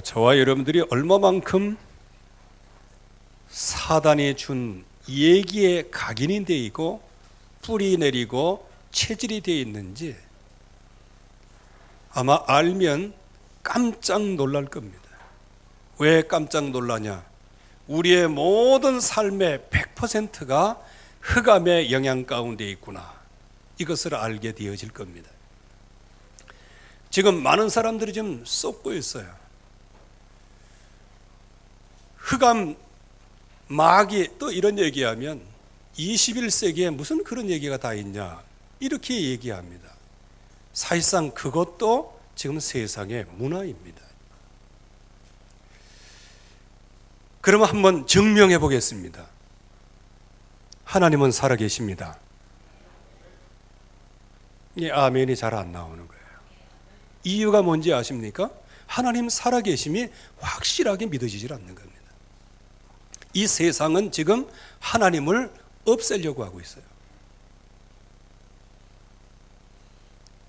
저와 여러분들이 얼마만큼 사단이 준 얘기에 각인이 되어 있고 뿌리 내리고 체질이 되어 있는지 아마 알면 깜짝 놀랄 겁니다. 왜 깜짝 놀라냐? 우리의 모든 삶의 100%가 흑암의 영향 가운데 있구나. 이것을 알게 되어질 겁니다. 지금 많은 사람들이 좀 쏟고 있어요. 흑암 마귀 또 이런 얘기하면 21세기에 무슨 그런 얘기가 다 있냐 이렇게 얘기합니다. 사실상 그것도 지금 세상의 문화입니다. 그러면 한번 증명해 보겠습니다. 하나님은 살아계십니다. 이 아멘이 잘 안 나오는 거예요. 이유가 뭔지 아십니까? 하나님 살아계심이 확실하게 믿어지질 않는 겁니다. 이 세상은 지금 하나님을 없애려고 하고 있어요.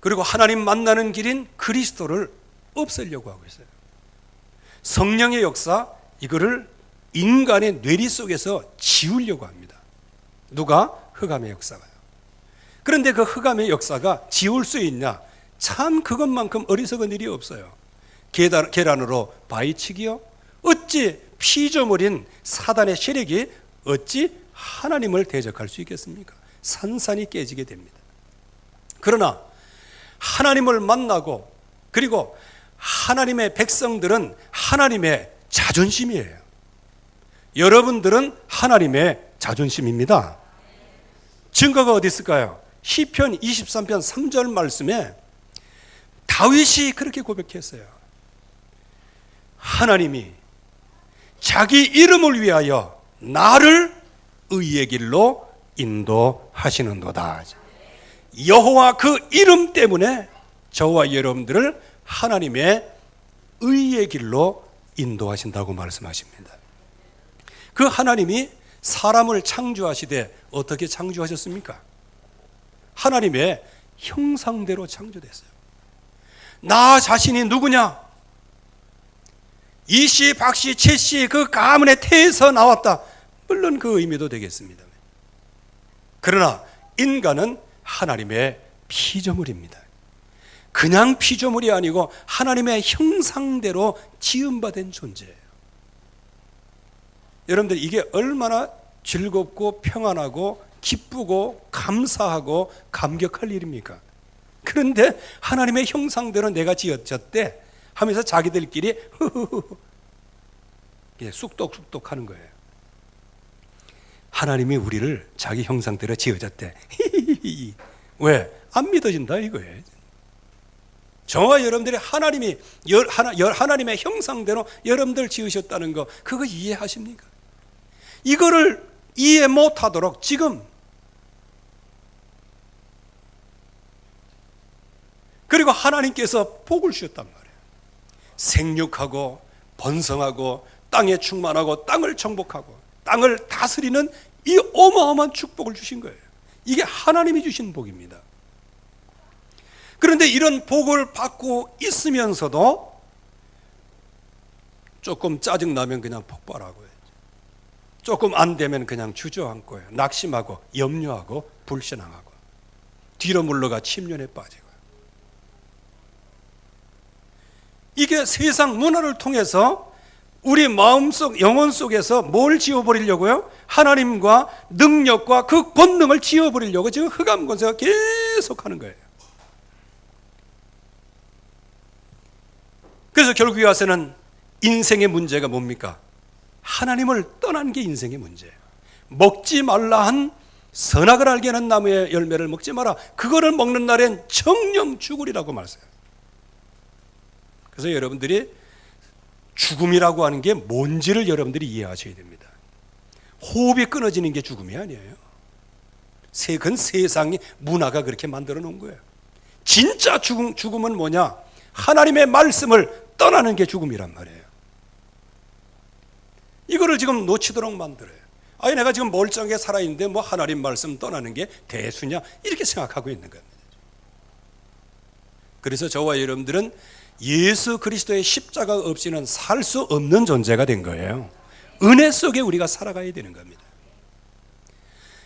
그리고 하나님 만나는 길인 그리스도를 없애려고 하고 있어요. 성령의 역사, 이거를 인간의 뇌리 속에서 지우려고 합니다. 누가? 흑암의 역사가요. 그런데 그 흑암의 역사가 지울 수 있냐? 참 그것만큼 어리석은 일이 없어요. 계란으로 바위치기요? 어찌 피조물인 사단의 세력이 어찌 하나님을 대적할 수 있겠습니까? 산산이 깨지게 됩니다. 그러나 하나님을 만나고 그리고 하나님의 백성들은 하나님의 자존심이에요. 여러분들은 하나님의 자존심입니다. 증거가 어디 있을까요? 시편 23편 3절 말씀에 다윗이 그렇게 고백했어요. 하나님이 자기 이름을 위하여 나를 의의 길로 인도하시는도다. 여호와 그 이름 때문에 저와 여러분들을 하나님의 의의 길로 인도하신다고 말씀하십니다. 그 하나님이 사람을 창조하시되 어떻게 창조하셨습니까? 하나님의 형상대로 창조됐어요. 나 자신이 누구냐? 이씨, 박씨, 채씨 그 가문의 태에서 나왔다. 물론 그 의미도 되겠습니다. 그러나 인간은 하나님의 피조물입니다. 그냥 피조물이 아니고 하나님의 형상대로 지음받은 존재예요. 여러분들 이게 얼마나 즐겁고 평안하고 기쁘고 감사하고 감격할 일입니까? 그런데 하나님의 형상대로 내가 지어졌대 하면서 자기들끼리 쑥덕쑥덕 하는 거예요. 하나님이 우리를 자기 형상대로 지어졌대. 왜? 안 믿어진다 이거예요. 저와 여러분들이 하나님의 형상대로 여러분들 지으셨다는 거 그거 이해하십니까? 이거를 이해 못하도록 지금 그리고 하나님께서 복을 주셨단 말이에요. 생육하고 번성하고 땅에 충만하고 땅을 정복하고 땅을 다스리는 이 어마어마한 축복을 주신 거예요. 이게 하나님이 주신 복입니다. 그런데 이런 복을 받고 있으면서도 조금 짜증나면 그냥 폭발하고요. 조금 안 되면 그냥 주저앉고요. 낙심하고 염려하고 불신앙하고 뒤로 물러가 침륜에 빠지고요. 이게 세상 문화를 통해서 우리 마음속 영혼 속에서 뭘 지워버리려고요? 하나님과 능력과 그 권능을 지워버리려고 지금 흑암 권세가 계속하는 거예요. 그래서 결국에 와서는 인생의 문제가 뭡니까? 하나님을 떠난 게 인생의 문제예요. 먹지 말라 한 선악을 알게 하는 나무의 열매를 먹지 마라. 그거를 먹는 날엔 정령 죽으리라고 말했어요. 그래서 여러분들이 죽음이라고 하는 게 뭔지를 여러분들이 이해하셔야 됩니다. 호흡이 끊어지는 게 죽음이 아니에요. 그건 세상이 문화가 그렇게 만들어 놓은 거예요. 진짜 죽음은 뭐냐? 하나님의 말씀을 떠나는 게 죽음이란 말이에요. 이거를 지금 놓치도록 만들어요. 아니 내가 지금 멀쩡하게 살아있는데 뭐 하나님 말씀 떠나는 게 대수냐 이렇게 생각하고 있는 겁니다. 그래서 저와 여러분들은 예수 그리스도의 십자가 없이는 살 수 없는 존재가 된 거예요. 은혜 속에 우리가 살아가야 되는 겁니다.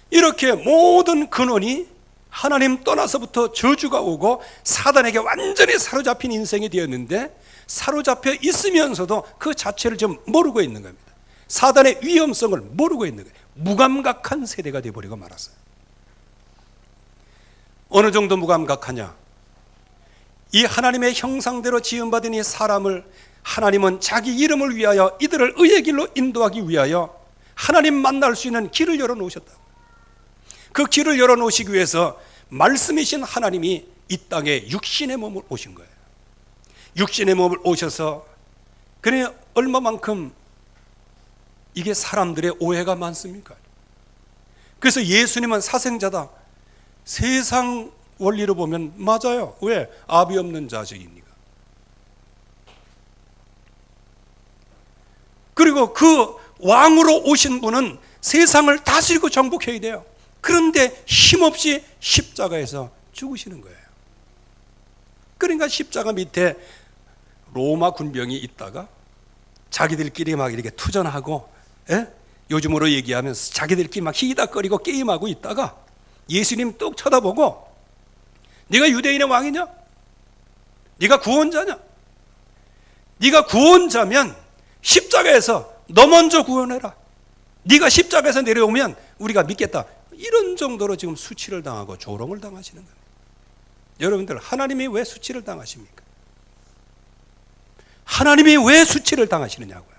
이렇게 모든 근원이 하나님 떠나서부터 저주가 오고 사단에게 완전히 사로잡힌 인생이 되었는데, 사로잡혀 있으면서도 그 자체를 좀 모르고 있는 겁니다. 사단의 위험성을 모르고 있는 거예요. 무감각한 세대가 되어버리고 말았어요. 어느 정도 무감각하냐? 이 하나님의 형상대로 지음받은 이 사람을 하나님은 자기 이름을 위하여 이들을 의의 길로 인도하기 위하여 하나님 만날 수 있는 길을 열어놓으셨다. 그 길을 열어놓으시기 위해서 말씀이신 하나님이 이 땅에 육신의 몸을 오신 거예요. 육신의 몸을 오셔서, 그래 얼마만큼 이게 사람들의 오해가 많습니까? 그래서 예수님은 사생자다. 세상 원리로 보면 맞아요. 왜? 아비 없는 자식이니까. 그리고 그 왕으로 오신 분은 세상을 다스리고 정복해야 돼요. 그런데 힘없이 십자가에서 죽으시는 거예요. 그러니까 십자가 밑에 로마 군병이 있다가 자기들끼리 막 이렇게 투전하고, 요즘으로 얘기하면 자기들끼리 막 히다거리고 게임하고 있다가 예수님 뚝 쳐다보고, 네가 유대인의 왕이냐? 네가 구원자냐? 네가 구원자면 십자가에서 너 먼저 구원해라. 네가 십자가에서 내려오면 우리가 믿겠다. 이런 정도로 지금 수치를 당하고 조롱을 당하시는 겁니다. 여러분들, 하나님이 왜 수치를 당하십니까? 하나님이 왜 수치를 당하시느냐고요.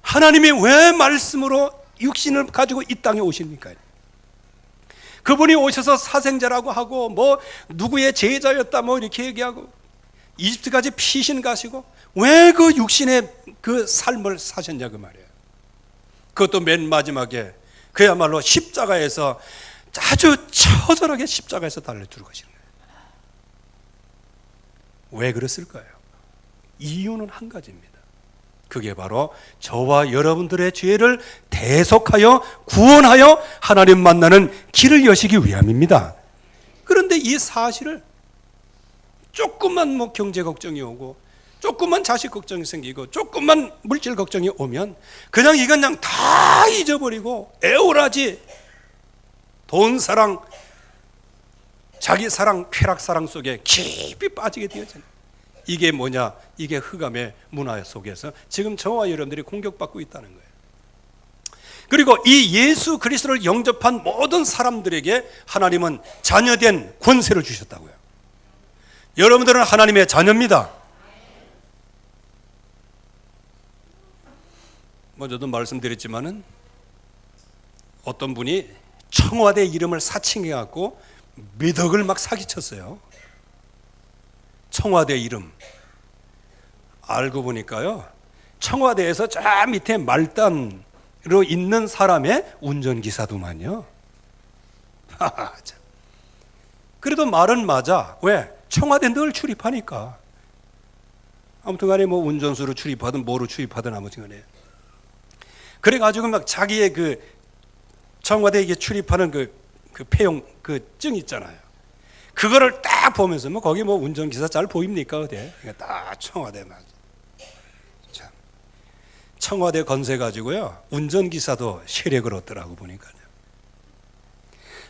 하나님이 왜 말씀으로 육신을 가지고 이 땅에 오십니까? 그분이 오셔서 사생자라고 하고, 뭐 누구의 제자였다 뭐 이렇게 얘기하고, 이집트까지 피신 가시고, 왜 그 육신의 그 삶을 사셨냐 그 말이에요. 그것도 맨 마지막에 그야말로 십자가에서 아주 처절하게 십자가에서 달려 죽으시는 거예요. 왜 그랬을까요? 이유는 한 가지입니다. 그게 바로 저와 여러분들의 죄를 대속하여 구원하여 하나님 만나는 길을 여시기 위함입니다. 그런데 이 사실을 조금만 뭐 경제 걱정이 오고, 조금만 자식 걱정이 생기고, 조금만 물질 걱정이 오면 그냥 이건 그냥 다 잊어버리고 애월하지, 돈 사랑, 자기 사랑, 쾌락 사랑 속에 깊이 빠지게 되어져요. 이게 뭐냐? 이게 흑암의 문화 속에서 지금 저와 여러분들이 공격받고 있다는 거예요. 그리고 이 예수 그리스도를 영접한 모든 사람들에게 하나님은 자녀된 권세를 주셨다고요. 여러분들은 하나님의 자녀입니다. 저도 말씀드렸지만은 어떤 분이 청와대 이름을 사칭해갖고 몇 억을 막 사기쳤어요. 청와대 이름. 알고 보니까요, 청와대에서 저 밑에 말단으로 있는 사람의 운전기사도만요. 그래도 말은 맞아. 왜? 청와대 늘 출입하니까. 아무튼 간에 뭐 운전수로 출입하든 뭐로 출입하든 아무튼 간에. 그래가지고 막 자기의 그 청와대에 출입하는 그 폐용 그 증 있잖아요. 그거를 딱 보면서 뭐 거기 뭐 운전기사 잘 보입니까? 어디? 딱 청와대 맞아. 참. 청와대 건세 가지고요, 운전기사도 세력을 얻더라고 보니까요.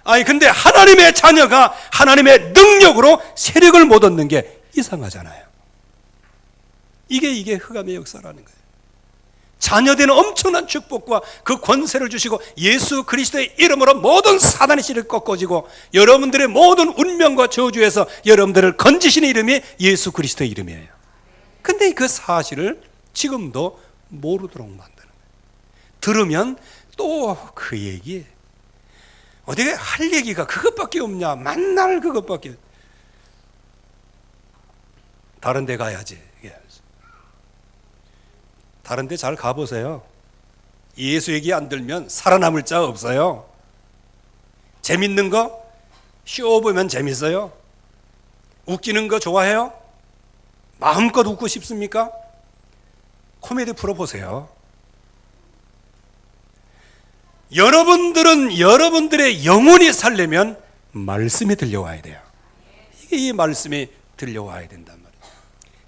아니 근데 하나님의 자녀가 하나님의 능력으로 세력을 못 얻는 게 이상하잖아요. 이게 흑암의 역사라는 거예요. 자녀되는 엄청난 축복과 그 권세를 주시고 예수 그리스도의 이름으로 모든 사단의 씨를 꺾어지고 여러분들의 모든 운명과 저주에서 여러분들을 건지시는 이름이 예수 그리스도의 이름이에요. 근데 그 사실을 지금도 모르도록 만드는 거예요. 들으면 또 그 얘기, 어디에 할 얘기가 그것밖에 없냐, 만날 그것밖에. 다른 데 가야지. 다른 데 잘 가보세요. 예수 얘기 안 들면 살아남을 자 없어요. 재밌는 거 쇼 보면 재밌어요. 웃기는 거 좋아해요? 마음껏 웃고 싶습니까? 코미디 풀어보세요. 여러분들은 여러분들의 영혼이 살려면 말씀이 들려와야 돼요. 이게 이 말씀이 들려와야 된단 말이에요.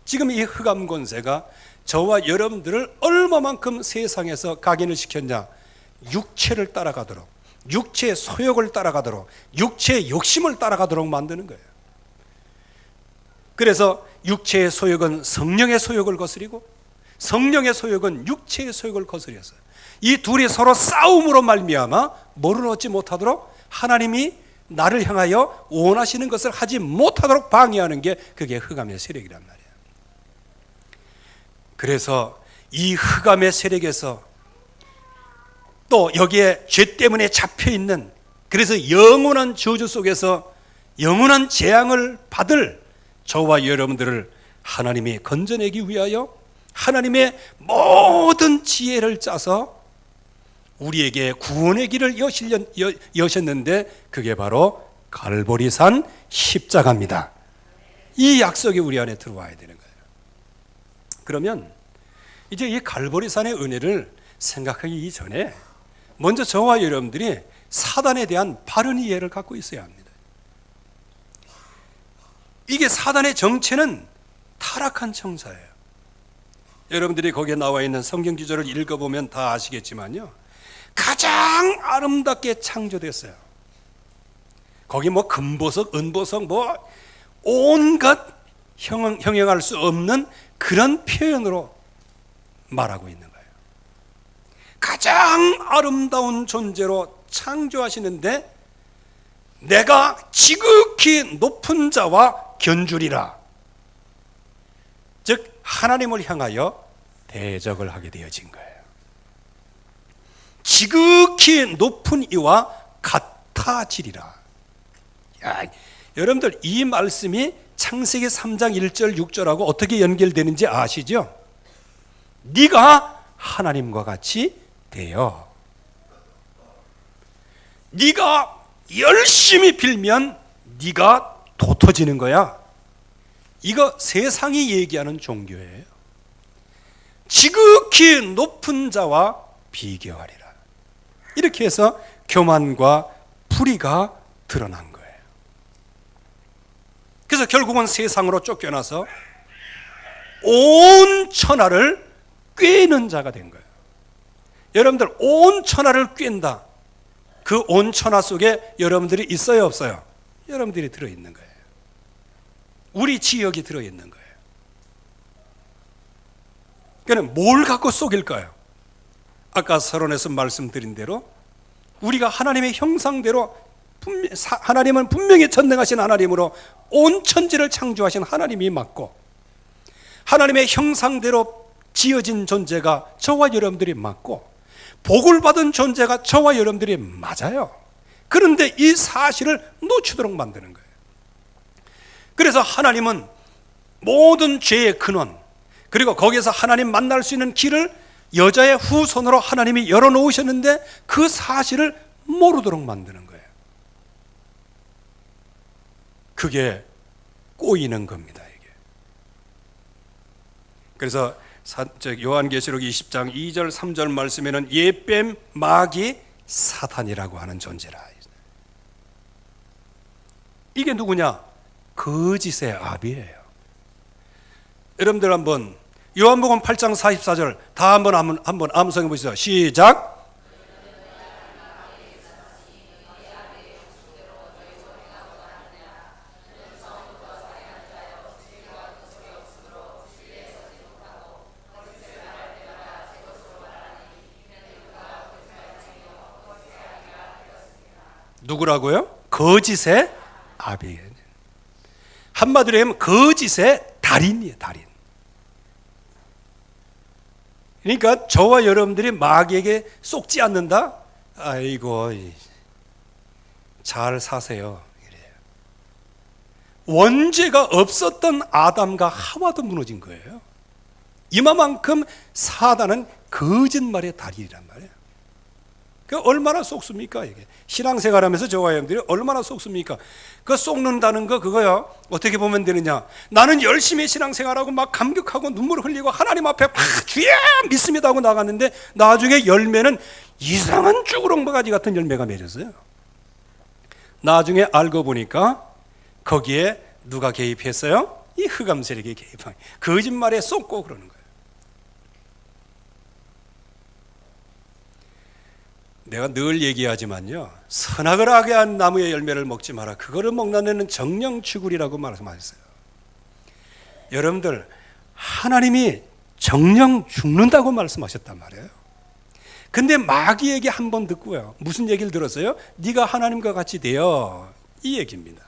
지금 이 흑암 권세가 저와 여러분들을 얼마만큼 세상에서 각인을 시켰냐? 육체를 따라가도록, 육체의 소욕을 따라가도록, 육체의 욕심을 따라가도록 만드는 거예요. 그래서 육체의 소욕은 성령의 소욕을 거스리고 성령의 소욕은 육체의 소욕을 거스렸어요. 이 둘이 서로 싸움으로 말미암아 뭐를 얻지 못하도록, 하나님이 나를 향하여 원하시는 것을 하지 못하도록 방해하는 게 그게 흑암의 세력이란 말이에요. 그래서 이 흑암의 세력에서 또 여기에 죄 때문에 잡혀있는, 그래서 영원한 저주 속에서 영원한 재앙을 받을 저와 여러분들을 하나님이 건져내기 위하여 하나님의 모든 지혜를 짜서 우리에게 구원의 길을 여셨는데 그게 바로 갈보리산 십자가입니다. 이 약속이 우리 안에 들어와야 되는 거예요. 그러면 이제 이 갈보리산의 은혜를 생각하기 이전에 먼저 저와 여러분들이 사단에 대한 바른 이해를 갖고 있어야 합니다. 이게 사단의 정체는 타락한 청사예요. 여러분들이 거기에 나와 있는 성경 구절을 읽어보면 다 아시겠지만요, 가장 아름답게 창조됐어요. 거기 뭐 금보석, 은보석, 뭐 온갖 형용할 수 없는 그런 표현으로 말하고 있는 거예요. 가장 아름다운 존재로 창조하시는데 내가 지극히 높은 자와 견주리라. 즉 하나님을 향하여 대적을 하게 되어진 거예요. 지극히 높은 이와 같아지리라. 야, 여러분들 이 말씀이 창세기 3장 1절 6절하고 어떻게 연결되는지 아시죠? 네가 하나님과 같이 되어, 네가 열심히 빌면 네가 돋워지는 거야. 이거 세상이 얘기하는 종교예요. 지극히 높은 자와 비교하리라. 이렇게 해서 교만과 불의가 드러난 거예요. 그래서 결국은 세상으로 쫓겨나서 온 천하를 꿰는 자가 된 거예요. 여러분들 온 천하를 꿰는다. 그 온 천하 속에 여러분들이 있어요, 없어요? 여러분들이 들어있는 거예요. 우리 지역이 들어있는 거예요. 그러니까 뭘 갖고 속일까요? 아까 서론에서 말씀드린 대로 우리가 하나님의 형상대로, 하나님은 분명히 전능하신 하나님으로 온 천지를 창조하신 하나님이 맞고, 하나님의 형상대로 지어진 존재가 저와 여러분들이 맞고, 복을 받은 존재가 저와 여러분들이 맞아요. 그런데 이 사실을 놓치도록 만드는 거예요. 그래서 하나님은 모든 죄의 근원, 그리고 거기에서 하나님 만날 수 있는 길을 여자의 후손으로 하나님이 열어놓으셨는데 그 사실을 모르도록 만드는 거예요. 그게 꼬이는 겁니다, 이게. 그래서 요한계시록 20장 2절 3절 말씀에는 옛뱀 마귀 사탄이라고 하는 존재라. 이게 누구냐? 거짓의 아비예요. 여러분들 한번 요한복음 8장 44절 다 한번 암송해 보시죠. 시작. 누구라고요? 거짓의 아비. 한마디로 하면 거짓의 달인이에요, 달인. 그러니까 저와 여러분들이 마귀에게 속지 않는다? 아이고, 잘 사세요. 이래요. 원죄가 없었던 아담과 하와도 무너진 거예요. 이만큼 사단은 거짓말의 달인이란 말이에요. 그 얼마나 속습니까? 이게 신앙생활하면서 저와 여러분들이 얼마나 속습니까? 그 속는다는 거 그거요. 어떻게 보면 되느냐? 나는 열심히 신앙생활하고 막 감격하고 눈물 흘리고 하나님 앞에 주여 믿습니다 하고 나갔는데 나중에 열매는 이상한 쭈그렁 바가지 같은 열매가 맺었어요. 나중에 알고 보니까 거기에 누가 개입했어요? 이 흑암 세력이 개입한 거짓말에 쏟고 그러는 거예요. 내가 늘 얘기하지만요, 선악을 하게 한 나무의 열매를 먹지 마라. 그거를 먹는 애는 정령 죽으리라고 말씀하셨어요. 여러분들, 하나님이 정령 죽는다고 말씀하셨단 말이에요. 근데 마귀에게 한 번 듣고요, 무슨 얘기를 들었어요? 네가 하나님과 같이 되어, 이 얘기입니다.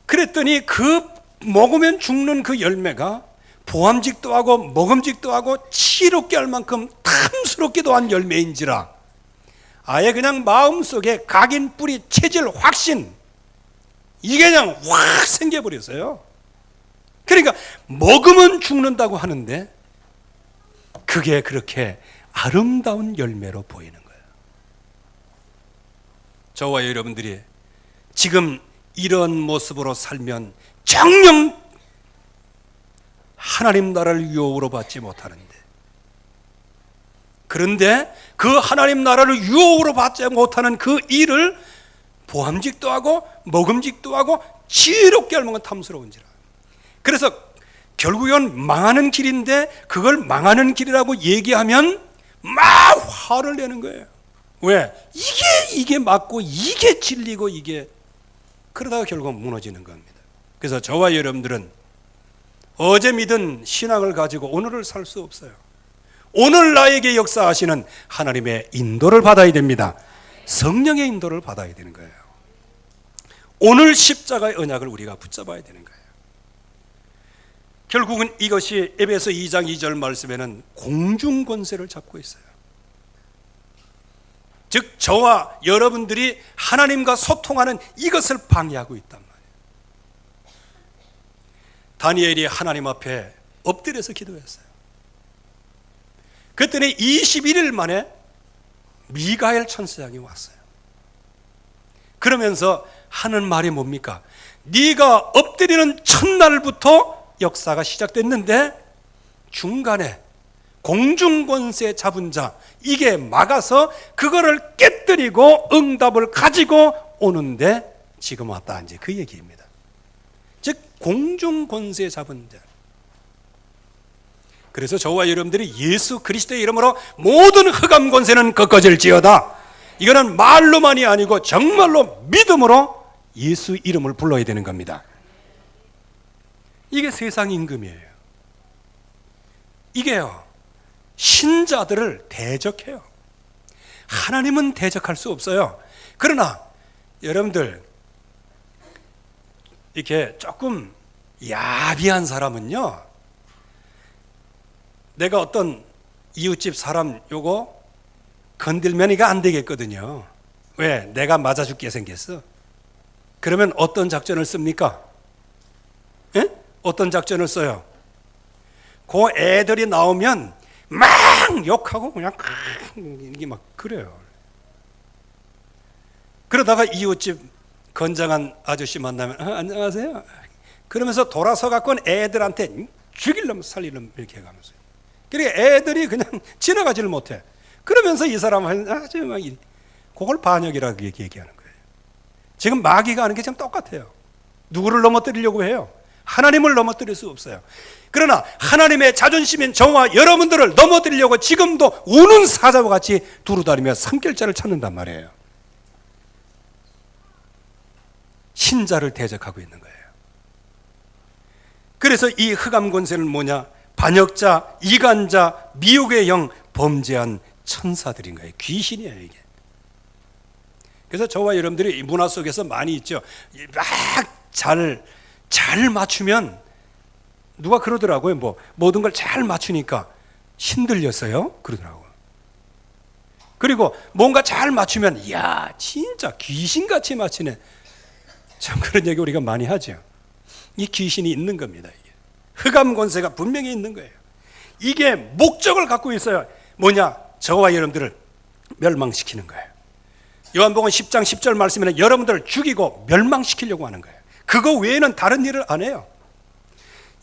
그랬더니 그 먹으면 죽는 그 열매가 보암직도 하고 먹음직도 하고 치롭게 할 만큼 탐스럽기도 한 열매인지라 아예 그냥 마음속에 각인, 뿌리, 체질, 확신, 이게 그냥 확 생겨버렸어요. 그러니까 먹으면 죽는다고 하는데 그게 그렇게 아름다운 열매로 보이는 거예요. 저와 여러분들이 지금 이런 모습으로 살면 정녕 하나님 나라를 유혹으로 받지 못하는데, 그런데 그 하나님 나라를 유혹으로 받지 못하는 그 일을 보암직도 하고 먹음직도 하고 지혜롭게 할 만큼 탐스러운지라. 그래서 결국은 망하는 길인데 그걸 망하는 길이라고 얘기하면 막 화를 내는 거예요. 왜? 이게 맞고 이게 진리고 이게, 그러다가 결국 무너지는 겁니다. 그래서 저와 여러분들은 어제 믿은 신앙을 가지고 오늘을 살 수 없어요. 오늘 나에게 역사하시는 하나님의 인도를 받아야 됩니다. 성령의 인도를 받아야 되는 거예요. 오늘 십자가의 언약을 우리가 붙잡아야 되는 거예요. 결국은 이것이 에베소 2장 2절 말씀에는 공중권세를 잡고 있어요. 즉 저와 여러분들이 하나님과 소통하는 이것을 방해하고 있단 말이에요. 다니엘이 하나님 앞에 엎드려서 기도했어요. 그랬더니 21일 만에 미가엘 천사장이 왔어요. 그러면서 하는 말이 뭡니까? 네가 엎드리는 첫날부터 역사가 시작됐는데 중간에 공중권세 잡은 자, 이게 막아서 그거를 깨뜨리고 응답을 가지고 오는데 지금 왔다, 이제 그 얘기입니다. 즉 공중권세 잡은 자. 그래서 저와 여러분들이 예수 그리스도의 이름으로 모든 흑암 권세는 꺾어질지어다, 이거는 말로만이 아니고 정말로 믿음으로 예수 이름을 불러야 되는 겁니다. 이게 세상 임금이에요. 이게요, 신자들을 대적해요. 하나님은 대적할 수 없어요. 그러나 여러분들, 이렇게 조금 야비한 사람은요, 내가 어떤 이웃집 사람 요거 건들면 이거 안 되겠거든요. 왜? 내가 맞아 죽게 생겼어. 그러면 어떤 작전을 씁니까? 에? 어떤 작전을 써요? 그 애들이 나오면 막 욕하고 그냥 이게 막 그래요. 그러다가 이웃집 건장한 아저씨 만나면 안녕하세요. 그러면서 돌아서 갖고는 애들한테 죽이려면 살리려면 이렇게 해가면서. 그러니까 애들이 그냥 지나가지를 못해. 그러면서 이 사람은 그걸 반역이라고 얘기하는 거예요. 지금 마귀가 하는 게 지금 똑같아요. 누구를 넘어뜨리려고 해요? 하나님을 넘어뜨릴 수 없어요. 그러나 하나님의 자존심인 저와 여러분들을 넘어뜨리려고 지금도 우는 사자와 같이 두루다니며 산길자를 찾는단 말이에요. 신자를 대적하고 있는 거예요. 그래서 이 흑암 권세는 뭐냐? 반역자, 이간자, 미혹의 영, 범죄한 천사들인 거예요. 귀신이에요, 이게. 그래서 저와 여러분들이 이 문화 속에서 많이 있죠. 막 잘 맞추면 누가 그러더라고요. 뭐 모든 걸 잘 맞추니까 신들렸어요, 그러더라고요. 그리고 뭔가 잘 맞추면 이야, 진짜 귀신같이 맞추네. 참 그런 얘기 우리가 많이 하죠. 이 귀신이 있는 겁니다. 이게. 흑암 권세가 분명히 있는 거예요. 이게 목적을 갖고 있어요. 뭐냐? 저와 여러분들을 멸망시키는 거예요. 요한복음 10장 10절 말씀에는 여러분들을 죽이고 멸망시키려고 하는 거예요. 그거 외에는 다른 일을 안 해요.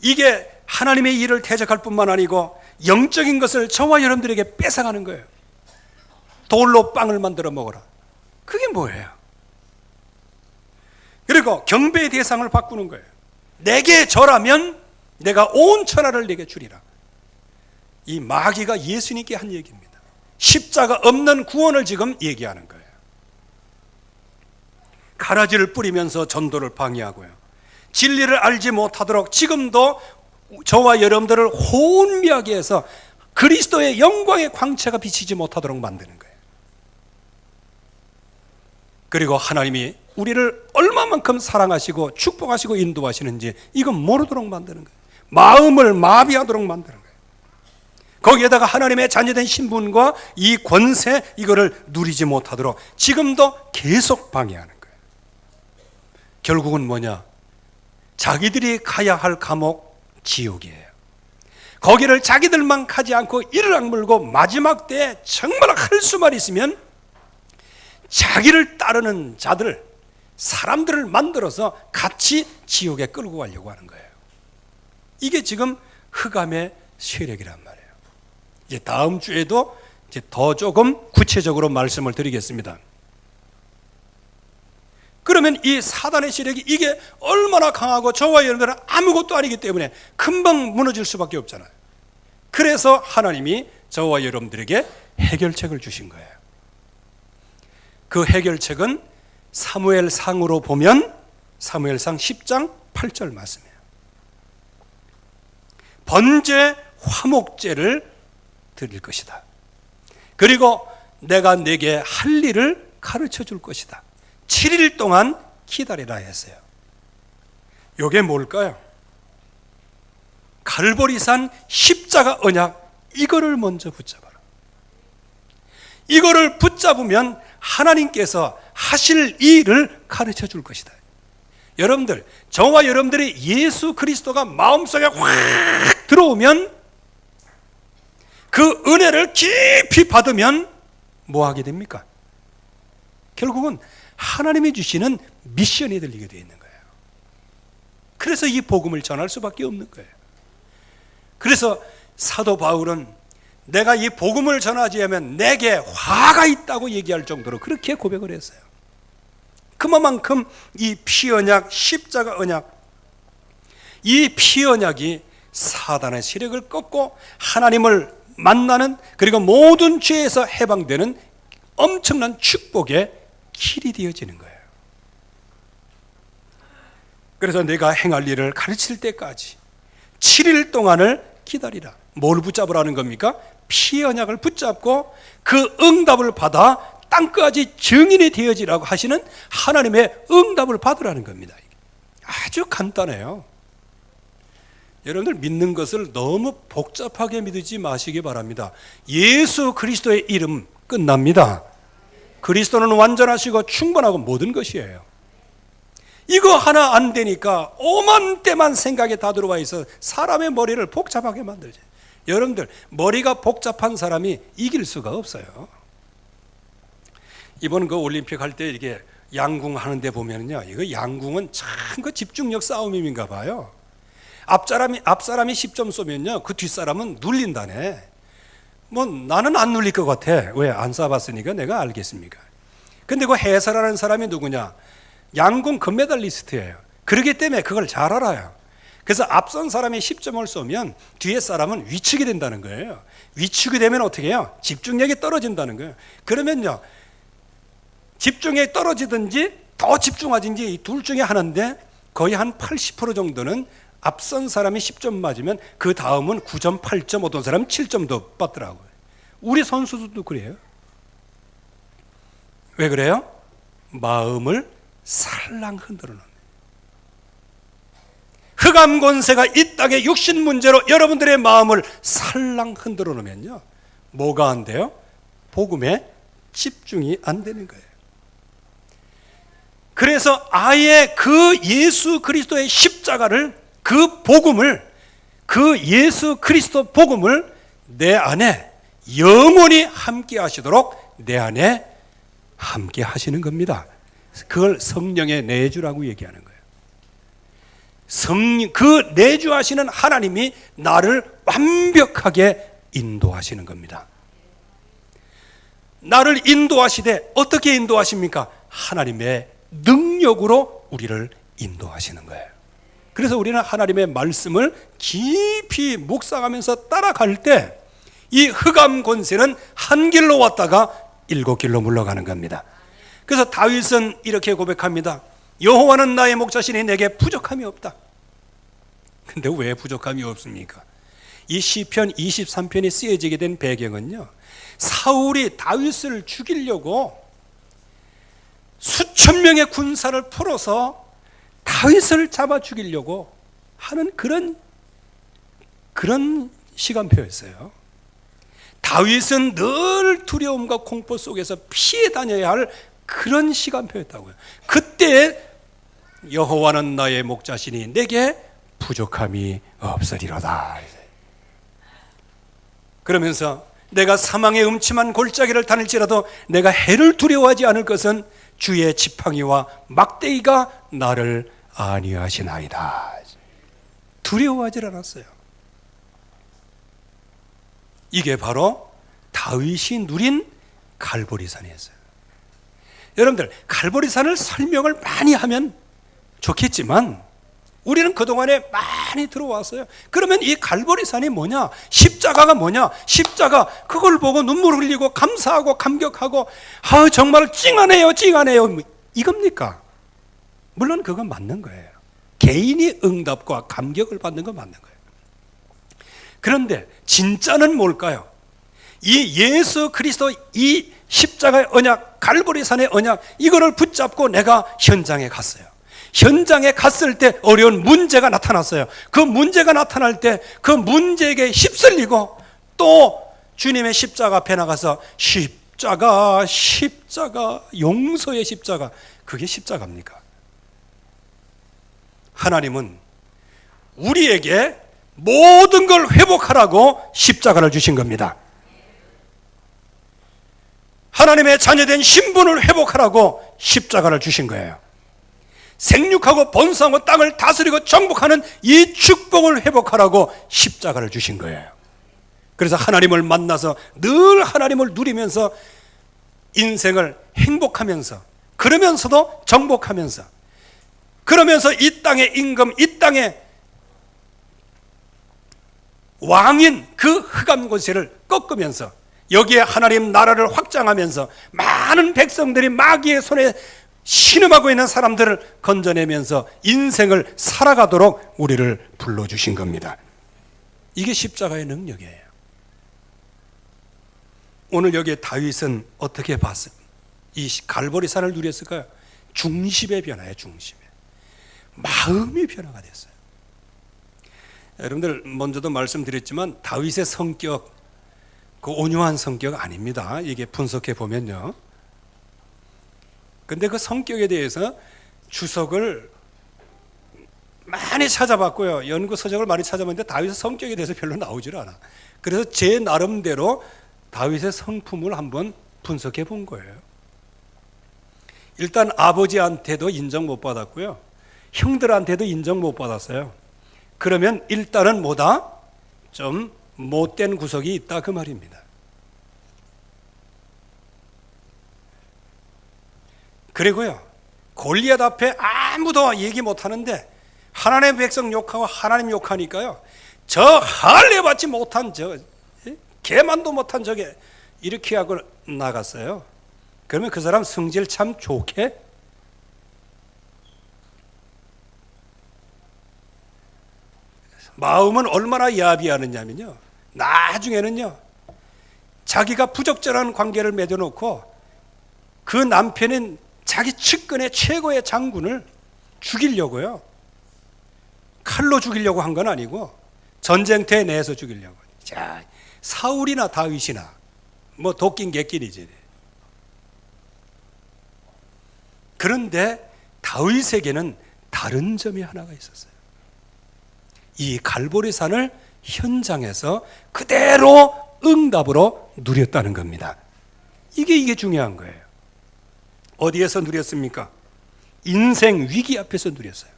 이게 하나님의 일을 대적할 뿐만 아니고 영적인 것을 저와 여러분들에게 뺏어가는 거예요. 돌로 빵을 만들어 먹어라. 그게 뭐예요? 그리고 경배의 대상을 바꾸는 거예요. 내게 절하면 내가 온 천하를 내게 주리라. 이 마귀가 예수님께 한 얘기입니다. 십자가 없는 구원을 지금 얘기하는 거예요. 가라지를 뿌리면서 전도를 방해하고요. 진리를 알지 못하도록 지금도 저와 여러분들을 혼미하게 해서 그리스도의 영광의 광채가 비치지 못하도록 만드는 거예요. 그리고 하나님이 우리를 얼마만큼 사랑하시고 축복하시고 인도하시는지 이건 모르도록 만드는 거예요. 마음을 마비하도록 만드는 거예요. 거기에다가 하나님의 자녀된 신분과 이 권세 이거를 누리지 못하도록 지금도 계속 방해하는 거예요. 결국은 뭐냐? 자기들이 가야 할 감옥 지옥이에요. 거기를 자기들만 가지 않고 이를 악물고 마지막 때에 정말 할 수만 있으면 자기를 따르는 자들, 사람들을 만들어서 같이 지옥에 끌고 가려고 하는 거예요. 이게 지금 흑암의 세력이란 말이에요. 이제 다음 주에도 이제 더 조금 구체적으로 말씀을 드리겠습니다. 그러면 이 사단의 세력이 이게 얼마나 강하고 저와 여러분들은 아무것도 아니기 때문에 금방 무너질 수밖에 없잖아요. 그래서 하나님이 저와 여러분들에게 해결책을 주신 거예요. 그 해결책은 사무엘상으로 보면 사무엘상 10장 8절 말씀이에요. 번제 화목제를 드릴 것이다. 그리고 내가 내게 할 일을 가르쳐 줄 것이다. 7일 동안 기다리라 했어요. 이게 뭘까요? 갈보리산 십자가 언약, 이거를 먼저 붙잡아라. 이거를 붙잡으면 하나님께서 하실 일을 가르쳐 줄 것이다. 여러분들, 저와 여러분들이 예수 그리스도가 마음속에 확 들어오면 그 은혜를 깊이 받으면 뭐 하게 됩니까? 결국은 하나님이 주시는 미션이 들리게 되어 있는 거예요. 그래서 이 복음을 전할 수밖에 없는 거예요. 그래서 사도 바울은 내가 이 복음을 전하지 않으면 내게 화가 있다고 얘기할 정도로 그렇게 고백을 했어요. 그만큼 이 피언약, 십자가 언약, 이 피언약이 사단의 세력을 꺾고 하나님을 만나는, 그리고 모든 죄에서 해방되는 엄청난 축복의 길이 되어지는 거예요. 그래서 내가 행할 일을 가르칠 때까지 7일 동안을 기다리라. 뭘 붙잡으라는 겁니까? 피언약을 붙잡고 그 응답을 받아 땅까지 증인이 되어지라고 하시는 하나님의 응답을 받으라는 겁니다. 아주 간단해요. 여러분들 믿는 것을 너무 복잡하게 믿지 마시기 바랍니다. 예수 그리스도의 이름 끝납니다. 그리스도는 완전하시고 충분하고 모든 것이에요. 이거 하나 안 되니까 오만 때만 생각에 다 들어와 있어 사람의 머리를 복잡하게 만들죠. 여러분들, 머리가 복잡한 사람이 이길 수가 없어요. 이번 그 올림픽 할 때 이게 양궁 하는데 보면요, 이거 양궁은 참 그 집중력 싸움인가 봐요. 앞사람이 10점 쏘면요, 그 뒷사람은 눌린다네. 뭐 나는 안 눌릴 것 같아. 왜? 안 쏴봤으니까 내가 알겠습니까? 근데 그 해설하는 사람이 누구냐? 양궁 금메달리스트예요. 그렇기 때문에 그걸 잘 알아요. 그래서 앞선 사람이 10점을 쏘면 뒤에 사람은 위축이 된다는 거예요. 위축이 되면 어떻게 해요? 집중력이 떨어진다는 거예요. 그러면요, 집중력이 떨어지든지 더 집중하든지 이 둘 중에 하나인데 거의 한 80% 정도는 앞선 사람이 10점 맞으면 그 다음은 9점, 8점, 어떤 사람은 7점도 받더라고요. 우리 선수들도 그래요. 왜 그래요? 마음을 살랑 흔들어 놓는. 흑암 권세가 이 땅의 육신 문제로 여러분들의 마음을 살랑 흔들어 놓으면요, 뭐가 안 돼요? 복음에 집중이 안 되는 거예요. 그래서 아예 그 예수 그리스도의 십자가를, 그 복음을, 그 예수 그리스도 복음을 내 안에 영원히 함께 하시도록 내 안에 함께 하시는 겁니다. 그걸 성령의 내주라고 얘기하는 거예요. 그 내주하시는 하나님이 나를 완벽하게 인도하시는 겁니다. 나를 인도하시되 어떻게 인도하십니까? 하나님의 능력으로 우리를 인도하시는 거예요. 그래서 우리는 하나님의 말씀을 깊이 묵상하면서 따라갈 때 이 흑암 권세는 한 길로 왔다가 7길로 물러가는 겁니다. 그래서 다윗은 이렇게 고백합니다. 여호와는 나의 목자시니 내게 부족함이 없다. 근데 왜 부족함이 없습니까? 이 시편 23편이 쓰여지게 된 배경은요, 사울이 다윗을 죽이려고 수천 명의 군사를 풀어서 다윗을 잡아 죽이려고 하는 그런 시간표였어요. 다윗은 늘 두려움과 공포 속에서 피해 다녀야 할 그런 시간표였다고요. 그때 여호와는 나의 목자시니 내게 부족함이 없으리로다. 그러면서 내가 사망의 음침한 골짜기를 다닐지라도 내가 해를 두려워하지 않을 것은 주의 지팡이와 막대기가 나를 안위하시나이다. 두려워하지 않았어요. 이게 바로 다윗이 누린 갈보리산이었어요. 여러분들, 갈보리산을 설명을 많이 하면 좋겠지만 우리는 그동안에 많이 들어왔어요. 그러면 이 갈보리산이 뭐냐? 십자가가 뭐냐? 십자가, 그걸 보고 눈물 흘리고 감사하고 감격하고 정말 찡하네요, 찡하네요, 이겁니까? 물론 그건 맞는 거예요. 개인이 응답과 감격을 받는 건 맞는 거예요. 그런데 진짜는 뭘까요? 이 예수 그리스도 이 십자가의 언약, 갈보리산의 언약, 이거를 붙잡고 내가 현장에 갔어요. 현장에 갔을 때 어려운 문제가 나타났어요. 그 문제가 나타날 때 그 문제에게 휩쓸리고 또 주님의 십자가 앞에 나가서 십자가, 용서의 십자가, 그게 십자가입니까? 하나님은 우리에게 모든 걸 회복하라고 십자가를 주신 겁니다. 하나님의 자녀된 신분을 회복하라고 십자가를 주신 거예요. 생육하고 번성하고 땅을 다스리고 정복하는 이 축복을 회복하라고 십자가를 주신 거예요. 그래서 하나님을 만나서 늘 하나님을 누리면서 인생을 행복하면서, 그러면서도 정복하면서, 그러면서 이 땅의 임금, 이 땅의 왕인 그 흑암 권세를 꺾으면서 여기에 하나님 나라를 확장하면서 많은 백성들이 마귀의 손에 신음하고 있는 사람들을 건져내면서 인생을 살아가도록 우리를 불러주신 겁니다. 이게 십자가의 능력이에요. 오늘 여기에 다윗은 어떻게 봤어요? 이 갈보리산을 누렸을까요? 중심의 변화예요. 중심의 마음의 변화가 됐어요. 여러분들 먼저도 말씀드렸지만 다윗의 성격, 그 온유한 성격 아닙니다. 이게 분석해 보면요. 근데 그 성격에 대해서 주석을 많이 찾아봤고요. 연구 서적을 많이 찾아봤는데 다윗의 성격에 대해서 별로 나오질 않아. 그래서 제 나름대로 다윗의 성품을 한번 분석해 본 거예요. 일단 아버지한테도 인정 못 받았고요. 형들한테도 인정 못 받았어요. 그러면 일단은 뭐다? 좀 못된 구석이 있다, 그 말입니다. 그리고요, 골리앗 앞에 아무도 얘기 못 하는데 하나님의 백성 욕하고 하나님 욕하니까요, 저 할례 받지 못한 저 개만도 못한 저게 이렇게 하고 나갔어요. 그러면 그 사람 성질 참 좋게, 마음은 얼마나 야비하느냐면요, 나중에는요 자기가 부적절한 관계를 맺어놓고 그 남편인 자기 측근의 최고의 장군을 죽이려고요, 칼로 죽이려고 한 건 아니고 전쟁터에 내서 죽이려고. 자, 사울이나 다윗이나 뭐 도끼인 개끼리지. 그런데 다윗에게는 다른 점이 하나가 있었어요. 이 갈보리산을 현장에서 그대로 응답으로 누렸다는 겁니다. 이게 중요한 거예요. 어디에서 누렸습니까? 인생 위기 앞에서 누렸어요.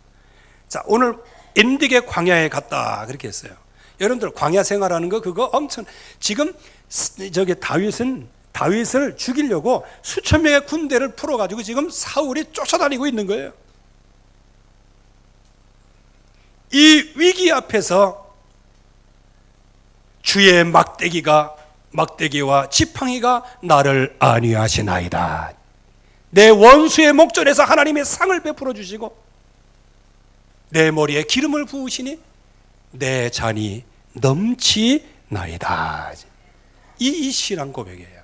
자, 오늘 엔딕의 광야에 갔다 그렇게 했어요. 여러분들 광야 생활하는 거 그거 엄청, 지금 저기 다윗은 다윗을 죽이려고 수천 명의 군대를 풀어가지고 지금 사울이 쫓아다니고 있는 거예요. 이 위기 앞에서 주의 막대기와 지팡이가 나를 안위하시나이다. 내 원수의 목전에서 하나님의 상을 베풀어 주시고 내 머리에 기름을 부으시니 내 잔이 넘치나이다. 이 신앙 고백이에요.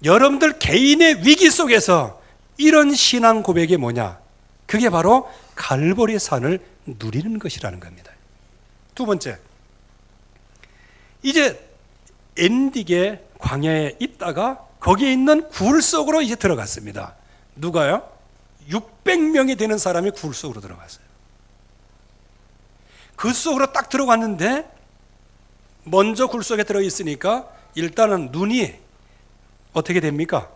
여러분들 개인의 위기 속에서 이런 신앙 고백이 뭐냐? 그게 바로 갈보리 산을 누리는 것이라는 겁니다. 두 번째, 이제 엔딕의 광야에 있다가 거기에 있는 굴 속으로 이제 들어갔습니다. 누가요? 600명이 되는 사람이 굴 속으로 들어갔어요. 그 속으로 딱 들어갔는데 먼저 굴 속에 들어있으니까 일단은 눈이 어떻게 됩니까?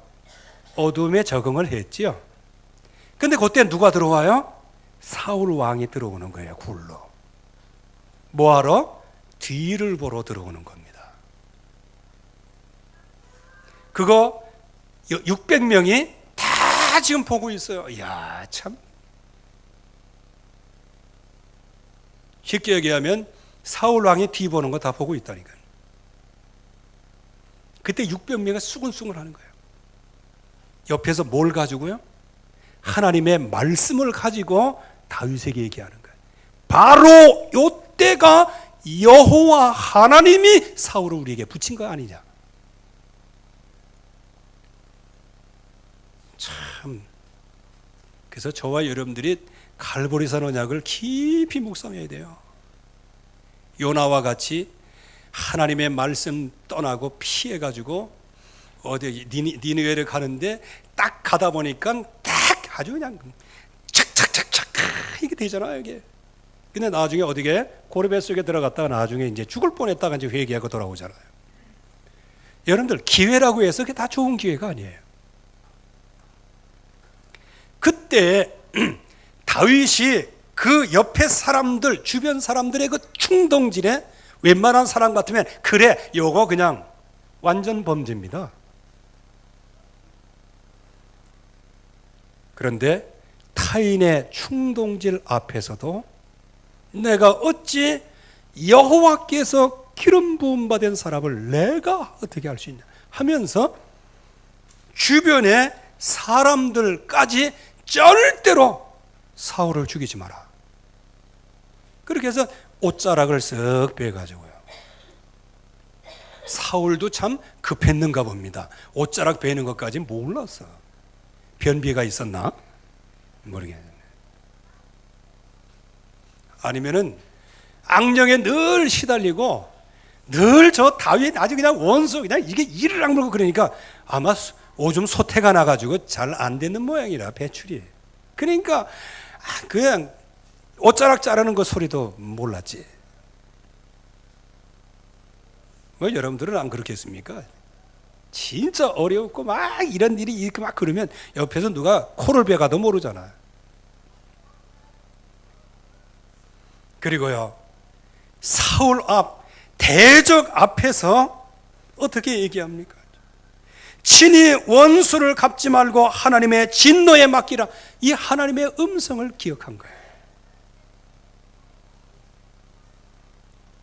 어둠에 적응을 했지요. 근데 그때 누가 들어와요? 사울 왕이 들어오는 거예요. 굴로. 뭐하러? 뒤를 보러 들어오는 겁니다. 그거 600명이 다 지금 보고 있어요. 이야, 참. 쉽게 얘기하면 사울 왕이 뒤 보는 거 다 보고 있다니까요. 그때 600명이 수근수근 하는 거예요. 옆에서 뭘 가지고요? 하나님의 말씀을 가지고 다윗에게 얘기하는 거예요. 바로 이때가 여호와 하나님이 사울을 우리에게 붙인 거 아니냐. 참. 그래서 저와 여러분들이 갈보리산 언약을 깊이 묵상해야 돼요. 요나와 같이 하나님의 말씀 떠나고 피해가지고 어디 니느웨를 가는데 딱 가다 보니까 딱 아주 그냥 착착착착 이게 되잖아요, 이게. 근데 나중에 어디게 고르베 속에 들어갔다가 나중에 이제 죽을 뻔했다가 이제 회개하고 돌아오잖아요. 여러분들 기회라고 해서 그게 다 좋은 기회가 아니에요. 그때 다윗이 그 옆에 사람들, 주변 사람들의 그 충동질에 웬만한 사람 같으면 그래, 요거 그냥 완전 범죄입니다. 그런데 타인의 충동질 앞에서도 내가 어찌 여호와께서 기름 부음 받은 사람을 내가 어떻게 할 수 있냐 하면서 주변의 사람들까지 절대로 사울을 죽이지 마라. 그렇게 해서 옷자락을 쓱 베가지고요. 사울도 참 급했는가 봅니다. 옷자락 베는 것까지 몰랐어. 변비가 있었나? 모르겠네. 아니면은 악령에 늘 시달리고 늘 저 다윗 아주 그냥 원수 그냥 이게 이를 악물고 그러니까 아마 오줌 소태가 나가지고 잘 안 되는 모양이라 배출이. 그러니까 그냥 옷자락 자르는 거 소리도 몰랐지. 뭐 여러분들은 안 그렇겠습니까? 진짜 어렵고 막 이런 일이 이렇게 막 그러면 옆에서 누가 코를 베가도 모르잖아요. 그리고요, 사울 앞 대적 앞에서 어떻게 얘기합니까? 친히 원수를 갚지 말고 하나님의 진노에 맡기라. 이 하나님의 음성을 기억한 거예요.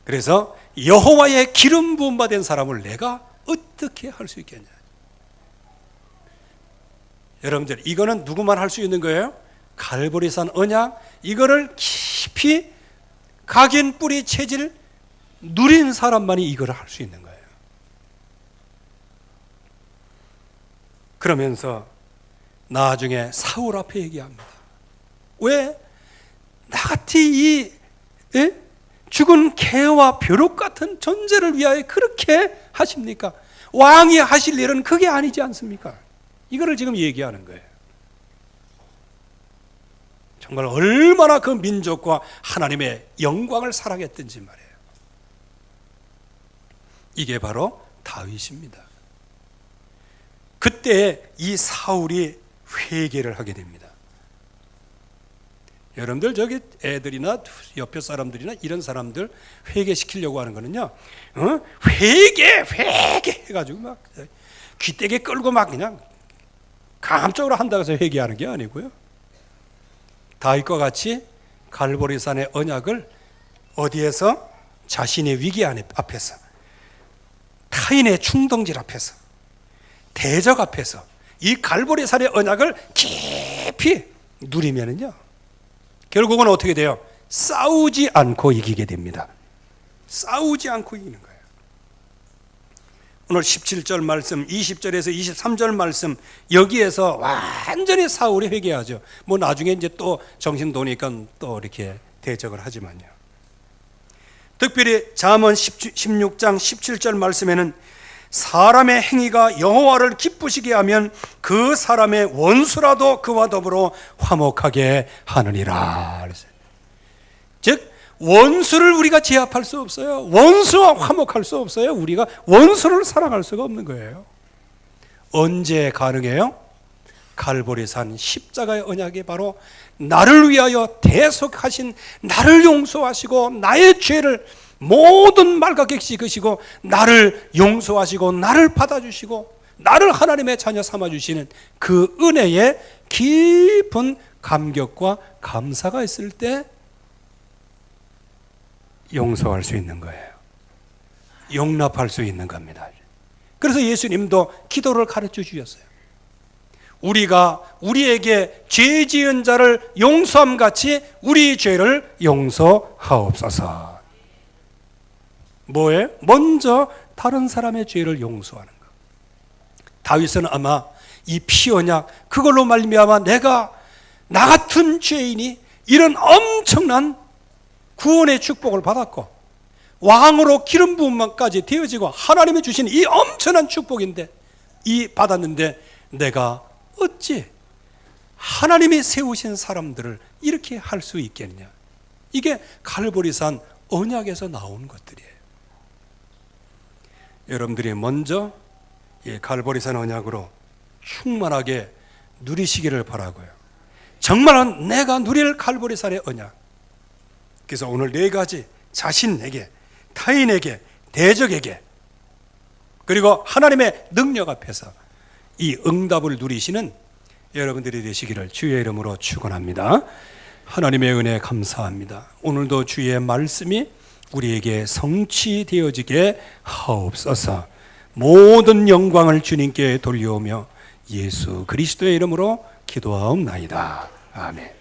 그래서 여호와의 기름 부음 받은 사람을 내가 어떻게 할 수 있겠냐. 여러분들 이거는 누구만 할 수 있는 거예요? 갈보리산 언약, 이거를 깊이 각인 뿌리 체질 누린 사람만이 이거를 할 수 있는 거예요. 그러면서 나중에 사울 앞에 얘기합니다. 왜 나같이 이 죽은 개와 벼룩 같은 존재를 위하여 그렇게 하십니까? 왕이 하실 일은 그게 아니지 않습니까? 이거를 지금 얘기하는 거예요. 정말 얼마나 그 민족과 하나님의 영광을 사랑했던지 말이에요. 이게 바로 다윗입니다. 그때 이 사울이 회개를 하게 됩니다. 여러분들 저기 애들이나 옆에 사람들이나 이런 사람들 회개시키려고 하는 거는요, 회개 해가지고 막 귀때게 끌고 막 그냥 감쪽으로 한다고 해서 회개하는 게 아니고요. 다윗과 같이 갈보리산의 언약을 어디에서? 자신의 위기 앞에서, 타인의 충동질 앞에서, 대적 앞에서 이 갈보리산의 언약을 깊이 누리면은요, 결국은 어떻게 돼요? 싸우지 않고 이기게 됩니다. 싸우지 않고 이기는 거예요. 오늘 17절 말씀, 20절에서 23절 말씀, 여기에서 완전히 사울이 회개하죠. 뭐 나중에 이제 또 정신 도니까 또 이렇게 대적을 하지만요. 특별히 잠언 16장 17절 말씀에는 사람의 행위가 여호와를 기쁘시게 하면 그 사람의 원수라도 그와 더불어 화목하게 하느니라. 즉 원수를 우리가 제압할 수 없어요. 원수와 화목할 수 없어요. 우리가 원수를 사랑할 수가 없는 거예요. 언제 가능해요? 갈보리산 십자가의 언약이 바로 나를 위하여 대속하신, 나를 용서하시고 나의 죄를 모든 말과 객시 그시고 나를 용서하시고 나를 받아주시고 나를 하나님의 자녀 삼아주시는 그 은혜에 깊은 감격과 감사가 있을 때 용서할 수 있는 거예요. 용납할 수 있는 겁니다. 그래서 예수님도 기도를 가르쳐 주셨어요. 우리가 우리에게 죄 지은 자를 용서함 같이 우리 죄를 용서하옵소서. 뭐예요? 먼저 다른 사람의 죄를 용서하는 것. 다윗은 아마 이 피 언약, 그걸로 말미암아 내가 나 같은 죄인이 이런 엄청난 구원의 축복을 받았고 왕으로 기름 부음까지 되어지고 하나님이 주신 이 엄청난 축복인데, 이 받았는데 내가 어찌 하나님이 세우신 사람들을 이렇게 할 수 있겠냐? 이게 갈보리산 언약에서 나온 것들이에요. 여러분들이 먼저 이 갈보리산 언약으로 충만하게 누리시기를 바라고요. 정말 내가 누릴 갈보리산의 언약. 그래서 오늘 네 가지, 자신에게, 타인에게, 대적에게, 그리고 하나님의 능력 앞에서 이 응답을 누리시는 여러분들이 되시기를 주의 이름으로 축원합니다. 하나님의 은혜 감사합니다. 오늘도 주의 말씀이 우리에게 성취되어지게 하옵소서. 모든 영광을 주님께 돌려오며 예수 그리스도의 이름으로 기도하옵나이다. 아멘.